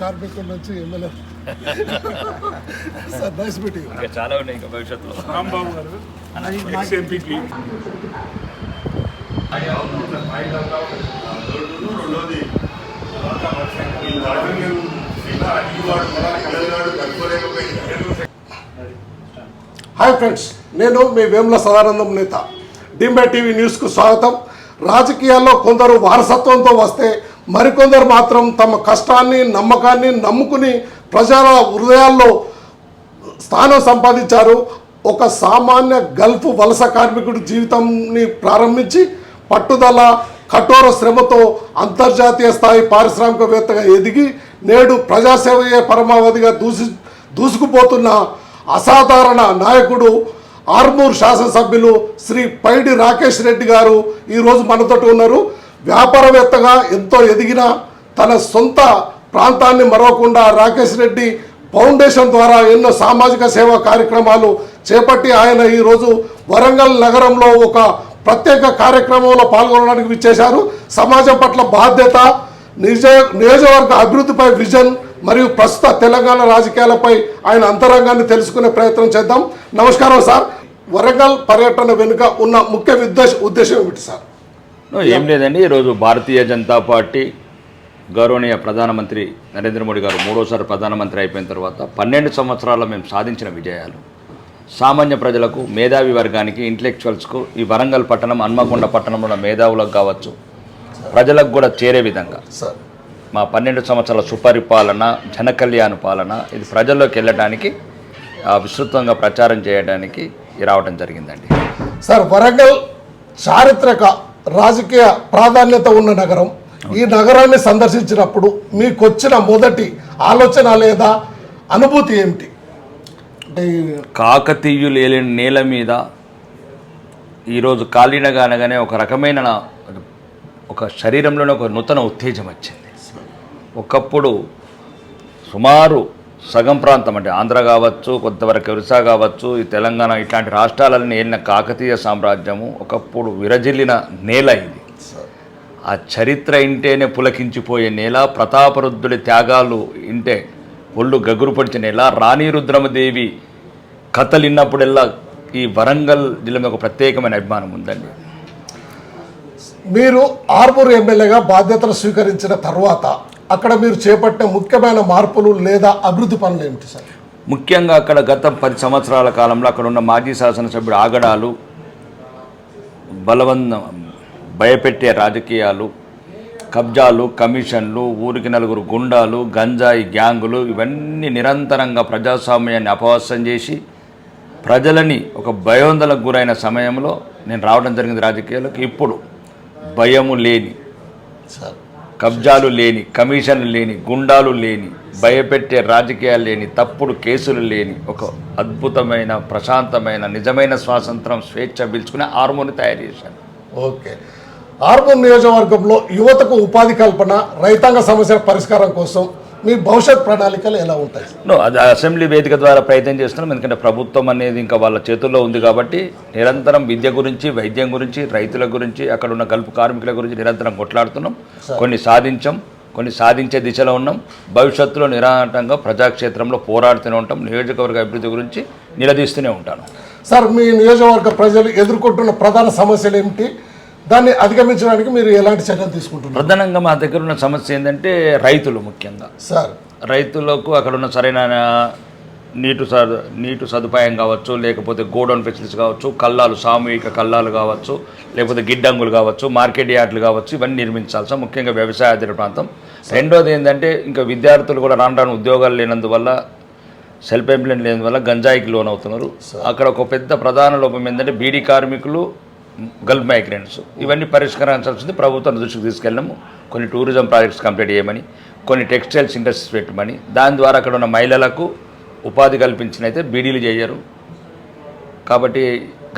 కార్మికుల నుంచి MLA. Sir nice meeting. ఇంకా చాలా ఉన్నాయి ఇంకా భవిష్యత్తులో. రాంబాబు గారు ఎక్స్-ఎంపీకి హాయ్ ఫ్రెండ్స్, నేను మీ వేముల సదానందం నేత. డింబై టీవీ న్యూస్కు స్వాగతం. రాజకీయాల్లో కొందరు వారసత్వంతో వస్తే మరికొందరు మాత్రం తమ కష్టాన్ని నమ్మకాన్ని నమ్ముకుని ప్రజల హృదయాల్లో స్థానం సంపాదించారు. ఒక సామాన్య గల్ఫ్ వలస కార్మికుడి జీవితాన్ని ప్రారంభించి పట్టుదల కఠోర శ్రమతో అంతర్జాతీయ స్థాయి పారిశ్రామికవేత్తగా ఎదిగి నేడు ప్రజాసేవయే పరమావధిగా దూసుకుపోతున్న అసాధారణ నాయకుడు ఆర్మూర్ శాసనసభ్యులు శ్రీ పైడి రాకేష్ రెడ్డి గారు ఈరోజు మనతో ఉన్నారు. వ్యాపారవేత్తగా ఎంతో ఎదిగిన తన సొంత ప్రాంతాన్ని మరవకుండా రాకేష్ రెడ్డి ఫౌండేషన్ ద్వారా ఎన్నో సామాజిక సేవా కార్యక్రమాలు చేపట్టి ఆయన ఈరోజు వరంగల్ నగరంలో ఒక ప్రత్యేక కార్యక్రమంలో పాల్గొనడానికి విచ్చేశారు. సమాజం పట్ల బాధ్యత, నియోజకవర్గ అభివృద్ధిపై విజన్ మరియు ప్రస్తుత తెలంగాణ రాజకీయాలపై ఆయన అంతరంగాన్ని తెలుసుకునే ప్రయత్నం చేద్దాం. నమస్కారం సార్. వరంగల్ పర్యటన వెనుక ఉన్న ముఖ్య ఉద్దేశం ఏమిటి సార్? ఏం లేదండి, ఈరోజు భారతీయ జనతా పార్టీ గౌరవనీయ ప్రధానమంత్రి నరేంద్ర మోడీ గారు మూడోసారి ప్రధానమంత్రి అయిపోయిన తర్వాత 12 సంవత్సరాల్లో మేము సాధించిన విజయాలు సామాన్య ప్రజలకు, మేధావి వర్గానికి, ఇంటలెక్చువల్స్కు ఈ వరంగల్ పట్టణం, హన్మకొండ పట్టణంలో ఉన్న మేధావులకు కావచ్చు, ప్రజలకు కూడా చేరే విధంగా మా 12 సంవత్సరాల సుపరిపాలన, జనకళ్యాణ పాలన ఇది ప్రజల్లోకి వెళ్ళడానికి విస్తృతంగా ప్రచారం చేయడానికి రావడం జరిగిందండి. సార్, వరంగల్ చారిత్రక రాజకీయ ప్రాధాన్యత ఉన్న నగరం. ఈ నగరాన్ని సందర్శించినప్పుడు మీకు వచ్చిన మొదటి ఆలోచన లేదా అనుభూతి ఏమిటి? కాకతీయులు ఏలిన నేల మీద ఈరోజు కాలినగా అనగానే ఒక రకమైన ఒక శరీరంలోనే ఒక నూతన ఉత్తేజం వచ్చింది. ఒకప్పుడు సుమారు సగం ప్రాంతం అంటే ఆంధ్ర కావచ్చు, కొంతవరకు ఒరిస్సా కావచ్చు, ఈ తెలంగాణ ఇట్లాంటి రాష్ట్రాలను ఏలిన కాకతీయ సామ్రాజ్యము ఒకప్పుడు విరజిల్లిన నేల ఇది. ఆ చరిత్ర ఇంటేనే పులకించిపోయే నేల, ప్రతాపరుద్రుడి త్యాగాలు ఇంటే ఒళ్ళు గగురు పొడిచిన నేల, రాణి రుద్రమదేవి కథలు విన్నప్పుడల్లా ఈ వరంగల్ జిల్లా ఒక ప్రత్యేకమైన అభిమానం ఉందండి. మీరు ఆర్మూర్ ఎమ్మెల్యేగా బాధ్యతలు స్వీకరించిన తర్వాత అక్కడ మీరు చేపట్టిన ముఖ్యమైన మార్పులు లేదా అభివృద్ధి పనులు ఏమిటి సార్? ముఖ్యంగా అక్కడ గత 10 సంవత్సరాల కాలంలో అక్కడ ఉన్న మాజీ శాసనసభ్యుడు ఆగడాలు, భయపెట్టే రాజకీయాలు, కబ్జాలు, కమిషన్లు, ఊరికి నలుగురు గుండాలు, గంజాయి గ్యాంగులు ఇవన్నీ నిరంతరంగా ప్రజాస్వామ్యాన్ని అపహాస్యం చేసి ప్రజలని ఒక భయోందలకు గురైన సమయంలో నేను రావడం జరిగింది రాజకీయాలకు. ఇప్పుడు భయము లేని, కబ్జాలు లేని, కమిషన్లు లేని, గుండాలు లేని, భయపెట్టే రాజకీయాలు లేని, తప్పుడు కేసులు లేని ఒక అద్భుతమైన, ప్రశాంతమైన, నిజమైన స్వాతంత్రం, స్వేచ్ఛ పిలుచుకునే ఆర్మూర్ని తయారు చేశాను. ఓకే. ఆర్మూర్ నియోజకవర్గంలో యువతకు ఉపాధి కల్పన, రైతాంగ సమస్యల పరిష్కారం కోసం మీ భవిష్యత్ ప్రణాళికలు ఎలా ఉంటాయి? అది అసెంబ్లీ వేదిక ద్వారా ప్రయత్నం చేస్తున్నాం. ఎందుకంటే ప్రభుత్వం అనేది ఇంకా వాళ్ళ చేతుల్లో ఉంది కాబట్టి నిరంతరం విద్య గురించి, వైద్యం గురించి, రైతుల గురించి, అక్కడ ఉన్న గల్ఫ్ కార్మికుల గురించి నిరంతరం కొట్లాడుతున్నాం. కొన్ని సాధించాం, కొన్ని సాధించే దిశలో ఉన్నాం. భవిష్యత్తులో నిరాటంగా ప్రజాక్షేత్రంలో పోరాడుతూనే ఉంటాం. నియోజకవర్గ అభివృద్ధి గురించి నిలదీస్తూనే ఉంటాను. సార్, మీ నియోజకవర్గ ప్రజలు ఎదుర్కొంటున్న ప్రధాన సమస్యలు ఏమిటి? దాన్ని అధిగమించడానికి మీరు ఎలాంటి చర్యలు తీసుకుంటున్నారు? ప్రధానంగా మా దగ్గర ఉన్న సమస్య ఏంటంటే రైతులు. ముఖ్యంగా సార్, రైతులకు అక్కడ ఉన్న సరైన నీటి సదుపాయం కావచ్చు, లేకపోతే గోడౌన్ ఫెసిలిటీస్ కావచ్చు, కల్లాలు, సామూహిక కల్లాలు కావచ్చు, లేకపోతే గిడ్డంగులు కావచ్చు, మార్కెట్ యార్డులు కావచ్చు, ఇవన్నీ నిర్మించాల్సి ముఖ్యంగా వ్యవసాయాధార ప్రాంతం. రెండోది ఏంటంటే ఇంకా విద్యార్థులు కూడా రాను ఉద్యోగాలు లేనందువల్ల, సెల్ఫ్ ఎంప్లాయ్మెంట్ లేనందువల్ల గంజాయికి లోన్ అవుతున్నారు. అక్కడ ఒక పెద్ద ప్రధాన లోపం ఏంటంటే బీడీ కార్మికులు, గల్ఫ్ మైగ్రెంట్స్, ఇవన్నీ పరిష్కరించాల్సింది ప్రభుత్వం దృష్టికి తీసుకెళ్ళాము. కొన్ని టూరిజం ప్రాజెక్ట్స్ కంప్లీట్ చేయమని, కొన్ని టెక్స్టైల్స్ ఇండస్ట్రీస్ పెట్టమని, దాని ద్వారా అక్కడ ఉన్న మహిళలకు ఉపాధి కల్పించినైతే బీడీలు చేయరు. కాబట్టి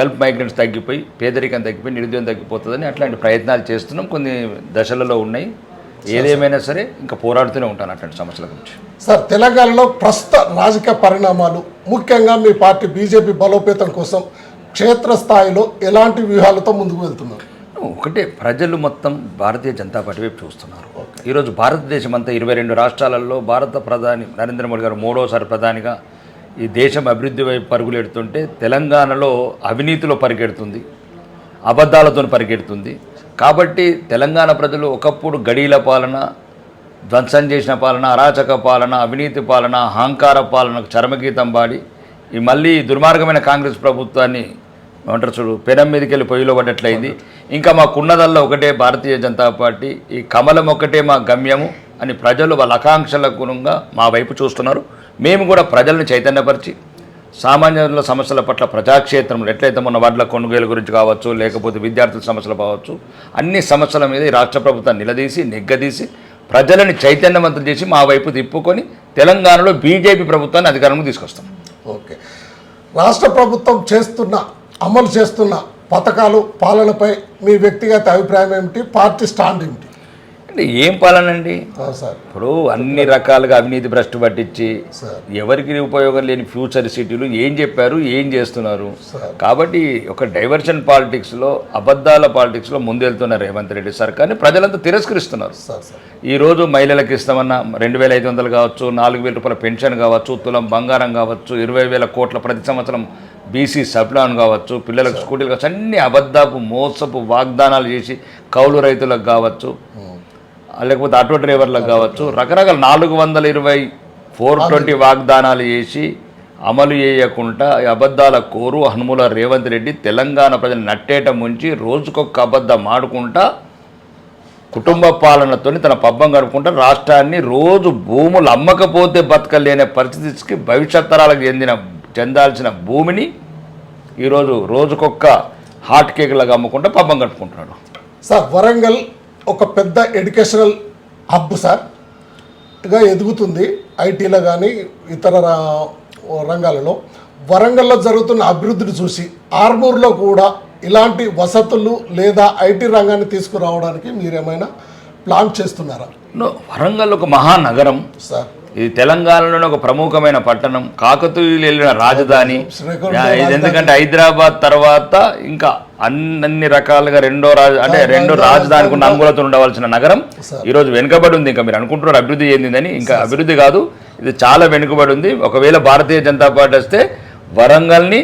గల్ఫ్ మైగ్రెంట్స్ తగ్గిపోయి, పేదరికం తగ్గిపోయి, నిరుద్యోగం తగ్గిపోతుందని అట్లాంటి ప్రయత్నాలు చేస్తున్నాం. కొన్ని దశలలో ఉన్నాయి. ఏదేమైనా సరే ఇంకా పోరాడుతూనే ఉంటాను అట్లాంటి సమస్యల గురించి. సార్, తెలంగాణలో ప్రస్తుత రాజకీయ పరిణామాలు, ముఖ్యంగా మీ పార్టీ బీజేపీ బలోపేతం కోసం క్షేత్రస్థాయిలో ఎలాంటి వ్యూహాలతో ముందుకు వెళ్తున్నారు? ఒకటే ప్రజలు మొత్తం భారతీయ జనతా పార్టీ వైపు చూస్తున్నారు. ఈరోజు భారతదేశం అంతా 22 రాష్ట్రాలలో భారత ప్రధాని నరేంద్ర మోడీ గారు 3వసారి ప్రధానిగా ఈ దేశం అభివృద్ధి వైపు పరుగులెడుతుంటే తెలంగాణలో అవినీతిలో పరిగెడుతుంది, అబద్ధాలతో పరిగెడుతుంది. కాబట్టి తెలంగాణ ప్రజలు ఒకప్పుడు గడీల పాలన, ధ్వంసం చేసిన పాలన, అరాచక పాలన, అవినీతి పాలన, అహంకార పాలనకు చరమగీతం పాడి ఈ మళ్ళీ దుర్మార్గమైన కాంగ్రెస్ ప్రభుత్వాన్ని ఏమంటారు చూడు పెనం మీదకి వెళ్ళి పొయ్యిలో పడ్డట్లయింది. ఇంకా మాకున్నదల్లా ఒకటే భారతీయ జనతా పార్టీ, ఈ కమలం ఒకటే మా గమ్యము అని ప్రజలు వాళ్ళ ఆకాంక్షల గుణంగా మా వైపు చూస్తున్నారు. మేము కూడా ప్రజల్ని చైతన్యపరిచి సామాన్యుల సమస్యల పట్ల ప్రజాక్షేత్రంలో ఎట్లయితే మొన్న వడ్ల కొనుగోలు గురించి కావచ్చు, లేకపోతే విద్యార్థుల సమస్యలు కావచ్చు, అన్ని సమస్యల మీద ఈ రాష్ట్ర ప్రభుత్వాన్ని నిలదీసి నిగ్గదీసి ప్రజలని చైతన్యవంతం చేసి మా వైపు తిప్పుకొని తెలంగాణలో బీజేపీ ప్రభుత్వాన్ని అధికారంలోకి తీసుకొస్తాం. ఓకే, రాష్ట్ర ప్రభుత్వం అమలు చేస్తున్న పథకాలు పాలనపై మీ వ్యక్తిగత అభిప్రాయం ఏమిటి? పార్టీ స్టాండ్ ఏమిటి? అంటే ఏం పాలనండి సార్? ఇప్పుడు అన్ని రకాలుగా అవినీతి భ్రష్టు పట్టించి ఎవరికి ఉపయోగం లేని ఫ్యూచర్ సిటీలు ఏం చెప్పారు, ఏం చేస్తున్నారు. కాబట్టి ఒక డైవర్షన్ పాలిటిక్స్లో, అబద్ధాల పాలిటిక్స్లో ముందెళ్తున్న రేవంత్ రెడ్డి సర్కార్ని ప్రజలంతా తిరస్కరిస్తున్నారు. ఈరోజు మహిళలకు ఇస్తామన్న 2500 కావచ్చు, 4000 రూపాయల పెన్షన్ కావచ్చు, తులం బంగారం కావచ్చు, 20,000 కోట్ల ప్రతి సంవత్సరం బీసీ సబ్లాన్ కావచ్చు, పిల్లలకు స్కూటీలు కావచ్చు, అన్ని అబద్ధపు మోసపు వాగ్దానాలు చేసి కౌలు రైతులకు కావచ్చు, లేకపోతే ఆటో డ్రైవర్లకు కావచ్చు, రకరకాల 420 420 వాగ్దానాలు చేసి అమలు చేయకుండా అబద్ధాల కోరు హనుమల రేవంత్ రెడ్డి తెలంగాణ ప్రజలు నట్టేట ముంచి రోజుకొక అబద్ధం ఆడుకుంటా కుటుంబ పాలనతో తన పబ్బం గడుపుకుంటా రాష్ట్రాన్ని రోజు భూములు అమ్మకపోతే బతకలేని పరిస్థితికి భవిష్యత్ తరాలకు చెందాల్సిన భూమిని ఈరోజు రోజుకొక్క హాట్ కేక్లాగా అమ్ముకుంటూ పబ్బం గడుపుకుంటున్నాడు. సార్, వరంగల్ ఒక పెద్ద ఎడ్యుకేషనల్ హబ్ సార్గా ఎదుగుతుంది. ఐటీలో కానీ ఇతర రంగాలలో వరంగల్లో జరుగుతున్న అభివృద్ధిని చూసి ఆర్మూర్లో కూడా ఇలాంటి వసతులు లేదా ఐటీ రంగాన్ని తీసుకురావడానికి మీరేమైనా ప్లాన్ చేస్తున్నారా? వరంగల్ ఒక మహానగరం సార్, ఇది తెలంగాణలోనే ఒక ప్రముఖమైన పట్టణం, కాకతీయులు వెళ్ళిన రాజధాని. ఇది ఎందుకంటే హైదరాబాద్ తర్వాత ఇంకా అన్ని రకాలుగా రెండో రాజధానికి ఉన్న అంగులతో ఉండవలసిన నగరం ఈరోజు వెనుకబడి ఉంది. ఇంకా మీరు అనుకుంటున్నారు అభివృద్ధి చెందిందని, ఇంకా అభివృద్ధి కాదు, ఇది చాలా వెనుకబడి ఉంది. ఒకవేళ భారతీయ జనతా పార్టీ వస్తే వరంగల్ని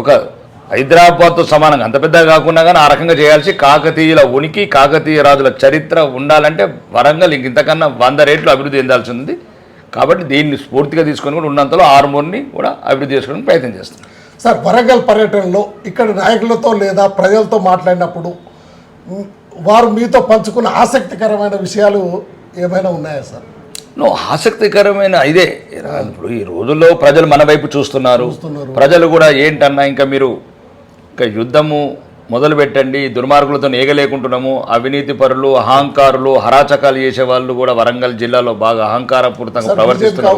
ఒక హైదరాబాద్తో సమానంగా అంత పెద్దగా కాకుండా కానీ ఆ రకంగా చేయాల్సి, కాకతీయుల ఉనికి, కాకతీయ రాజుల చరిత్ర ఉండాలంటే వరంగల్ ఇంతకన్నా 100 రెట్లు అభివృద్ధి చెందాల్సి ఉంది. కాబట్టి దీన్ని స్ఫూర్తిగా తీసుకొని కూడా ఉన్నంతలో ఆర్మూర్ని కూడా అభివృద్ధి చేసుకోవడానికి ప్రయత్నం చేస్తాం. సార్, వరంగల్ పర్యటనలో ఇక్కడ నాయకులతో లేదా ప్రజలతో మాట్లాడినప్పుడు వారు మీతో పంచుకున్న ఆసక్తికరమైన విషయాలు ఏమైనా ఉన్నాయా సార్? ఆసక్తికరమైన ఇదే ఇప్పుడు ఈ రోజుల్లో ప్రజలు మన వైపు చూస్తున్నారు. ప్రజలు కూడా ఏంటన్నా ఇంకా మీరు ఇంకా యుద్ధము మొదలు పెట్టండి, దుర్మార్గులతో ఏగలేకుంటున్నాము, అవినీతి పరులు, అహంకారులు, హరాచకాలు చేసే వాళ్ళు కూడా వరంగల్ జిల్లాలో బాగా అహంకారపూరితంగా ప్రవర్తిస్తున్నారు.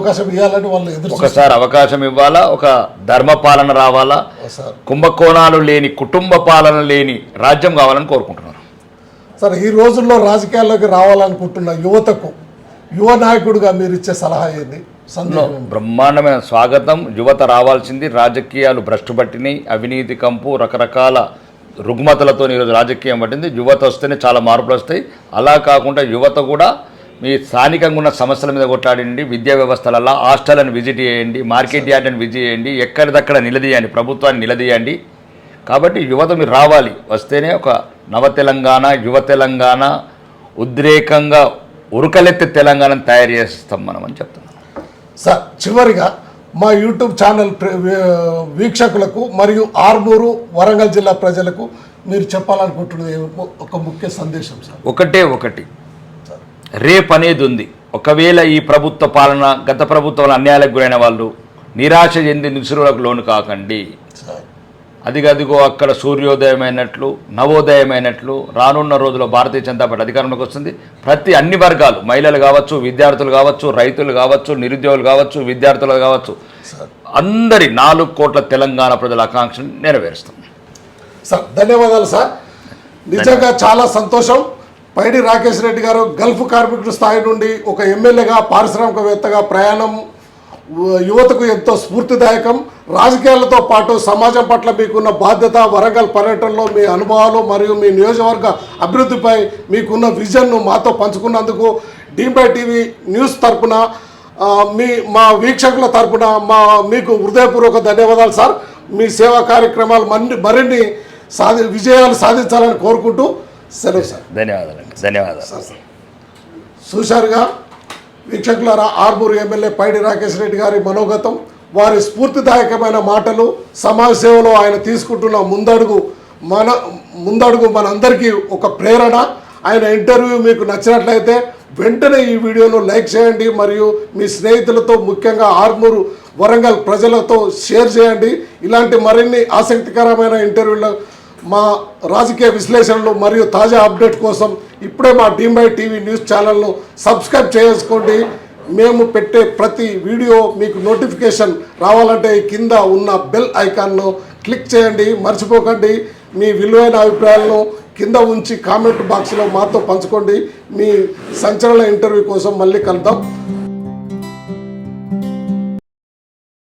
ఒకసారి అవకాశం ఇవ్వాలా, ఒక ధర్మపాలన రావాలా, కుంభకోణాలు లేని, కుటుంబ పాలన లేని రాజ్యం కావాలని కోరుకుంటున్నారు. సార్, ఈ రోజుల్లో రాజకీయాల్లోకి రావాలనుకుంటున్న యువతకు యువ నాయకుడిగా మీరు ఇచ్చే సలహా ఏంది? బ్రహ్మాండమైన స్వాగతం. యువత రావాల్సింది. రాజకీయాలు భ్రష్టు పట్టినాయి, అవినీతి కంపు, రకరకాల రుగ్మతలతో ఈరోజు రాజకీయం పట్టింది. యువత వస్తేనే చాలా మార్పులు వస్తాయి. అలా కాకుండా యువత కూడా మీ స్థానికంగా ఉన్న సమస్యల మీద కొట్లాడండి, విద్యా వ్యవస్థలలో హాస్టల్ని విజిట్ చేయండి, మార్కెట్ యార్డ్ని విజిట్ చేయండి, ఎక్కడిదక్కడ నిలదీయండి, ప్రభుత్వాన్ని నిలదీయండి. కాబట్టి యువత మీరు రావాలి. వస్తేనే ఒక నవ తెలంగాణ, యువ తెలంగాణ, ఉద్రేకంగా ఉరకలెత్తే తెలంగాణను తయారు చేస్తాం మనం అని చెప్తున్నాం. సార్, చివరిగా మా యూట్యూబ్ ఛానల్ వీక్షకులకు మరియు ఆర్మూరు వరంగల్ జిల్లా ప్రజలకు మీరు చెప్పాలనుకుంటున్నది ఒక ముఖ్య సందేశం సార్? ఒకటి రేపు అనేది ఉంది. ఒకవేళ ఈ ప్రభుత్వ పాలన, గత ప్రభుత్వాల అన్యాయాలకు గురైన వాళ్ళు నిరాశ చెంది నిసురులకు లోను కాకండి. అదిగో అక్కడ సూర్యోదయమైనట్లు, నవోదయమైనట్లు రానున్న రోజుల్లో భారతీయ జనతా పార్టీ అధికారంలోకి వస్తుంది. అన్ని వర్గాలు, మహిళలు కావచ్చు, విద్యార్థులు కావచ్చు, రైతులు కావచ్చు, నిరుద్యోగులు కావచ్చు, విద్యార్థులు కావచ్చు, అందరి 4 కోట్ల తెలంగాణ ప్రజల ఆకాంక్షను నెరవేరుస్తాం. సార్, ధన్యవాదాలు సార్. నిజంగా చాలా సంతోషం. పైడి రాకేష్ రెడ్డి గారు గల్ఫ్ కార్మికుడి స్థాయి నుండి ఒక ఎమ్మెల్యేగా, పారిశ్రామికవేత్తగా ప్రయాణం యువతకు ఎంతో స్ఫూర్తిదాయకం. రాజకీయాలతో పాటు సమాజం పట్ల మీకున్న బాధ్యత, వరంగల్ పర్యటనలో మీ అనుభవాలు మరియు మీ నియోజకవర్గ అభివృద్ధిపై మీకున్న విజన్ను మాతో పంచుకున్నందుకు డీమ్ టీవీ న్యూస్ తరపున మా వీక్షకుల తరపున మీకు హృదయపూర్వక ధన్యవాదాలు సార్. మీ సేవా కార్యక్రమాలు మరిన్ని విజయాలు సాధించాలని కోరుకుంటూ సెలవు సార్. ధన్యవాదాలు సార్. చూశారుగా వీక్షకులారా, ఆర్మూరు ఎమ్మెల్యే పైడి రాకేష్ రెడ్డి గారి మనోగతం, వారి స్ఫూర్తిదాయకమైన మాటలు, సమాజ సేవలో ఆయన తీసుకుంటున్న ముందడుగు మనందరికీ ఒక ప్రేరణ. ఆయన ఇంటర్వ్యూ మీకు నచ్చినట్లయితే వెంటనే ఈ వీడియోను లైక్ చేయండి మరియు మీ స్నేహితులతో, ముఖ్యంగా ఆర్మూరు వరంగల్ ప్రజలతో షేర్ చేయండి. ఇలాంటి మరిన్ని ఆసక్తికరమైన ఇంటర్వ్యూలు, మా రాజకీయ విశ్లేషణలు మరియు తాజా అప్డేట్ కోసం ఇప్పుడే మా డీమ్ టీవీ న్యూస్ ఛానల్ను సబ్స్క్రైబ్ చేసుకోండి. మేము పెట్టే ప్రతి వీడియో మీకు నోటిఫికేషన్ రావాలంటే కింద ఉన్న బెల్ ఐకాన్ను క్లిక్ చేయండి. మర్చిపోకండి. మీ విలువైన అభిప్రాయాలను కింద ఉంచి కామెంట్ బాక్స్లో మాతో పంచుకోండి. మీ సంచలన ఇంటర్వ్యూ కోసం మళ్ళీ కలుద్దాం.